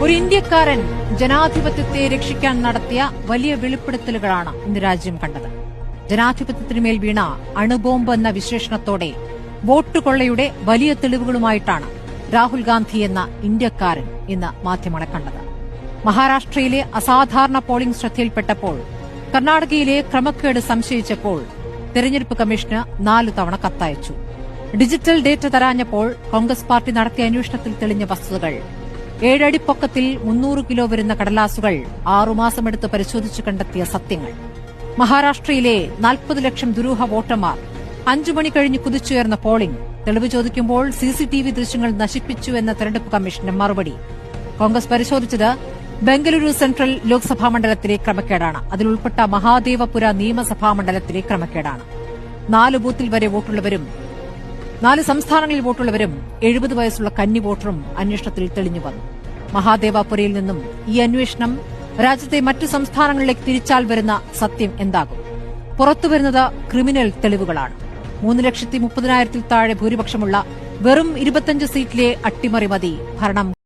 ഒരു ഇന്ത്യക്കാരൻ ജനാധിപത്യത്തെ രക്ഷിക്കാൻ നടത്തിയ വലിയ വെളിപ്പെടുത്തലുകളാണ് ഇന്ന് രാജ്യം കണ്ടത്. ജനാധിപത്യത്തിനുമേൽ വീണ അണുബോംബ് എന്ന വിശേഷണത്തോടെ വോട്ട് കൊള്ളയുടെ വലിയ തെളിവുകളുമായിട്ടാണ് രാഹുൽ ഗാന്ധി എന്ന ഇന്ത്യക്കാരൻ ഇന്ന് മാധ്യമങ്ങളെ കണ്ടത്. മഹാരാഷ്ട്രയിലെ അസാധാരണ പോളിംഗ് ശ്രദ്ധയിൽപ്പെട്ടപ്പോൾ, കർണാടകയിലെ ക്രമക്കേട് സംശയിച്ചപ്പോൾ തെരഞ്ഞെടുപ്പ് കമ്മീഷന് 4 തവണ കത്തയച്ചു. ഡിജിറ്റൽ ഡേറ്റ തരാഞ്ഞപ്പോൾ കോൺഗ്രസ് പാർട്ടി നടത്തിയ അന്വേഷണത്തിൽ തെളിഞ്ഞ വസ്തുതകൾ, 7 അടി പൊക്കത്തിൽ 300 കിലോ വരുന്ന കടലാസുകൾ 6 മാസമെടുത്ത് പരിശോധിച്ചു കണ്ടെത്തിയ സത്യങ്ങൾ, മഹാരാഷ്ട്രയിലെ 40 ലക്ഷം ദുരൂഹ വോട്ടർമാർ, 5 മണി കഴിഞ്ഞ് കുതിച്ചുയർന്ന പോളിംഗ്, തെളിവ് ചോദിക്കുമ്പോൾ സിസിടിവി ദൃശ്യങ്ങൾ നശിപ്പിച്ചു എന്ന തെരഞ്ഞെടുപ്പ് കമ്മീഷന്റെ മറുപടി. കോൺഗ്രസ് പരിശോധിച്ചത് ബംഗളൂരു സെൻട്രൽ ലോക്സഭാ മണ്ഡലത്തിലെ ക്രമക്കേടാണ്. അതിലുൾപ്പെട്ട മഹാദേവപുര നിയമസഭാ മണ്ഡലത്തിലെ ക്രമക്കേടാണ്. 4 ബൂത്തിൽ വരെ വോട്ടുള്ളവരും 4 സംസ്ഥാനങ്ങളിൽ വോട്ടുള്ളവരും 70 വയസ്സുള്ള കന്നി വോട്ടറും അന്വേഷണത്തിൽ തെളിഞ്ഞുവന്നു. മഹാദേവപുരയിൽ നിന്നും ഈ അന്വേഷണം രാജ്യത്തെ മറ്റു സംസ്ഥാനങ്ങളിലേക്ക് തിരിച്ചാൽ വരുന്ന സത്യം എന്താകും? പുറത്തുവരുന്നത് ക്രിമിനൽ തെളിവുകളാണ്. 3,30,000-ൽ താഴെ ഭൂരിപക്ഷമുള്ള വെറും 25 സീറ്റിലെ അട്ടിമറി മതി ഭരണം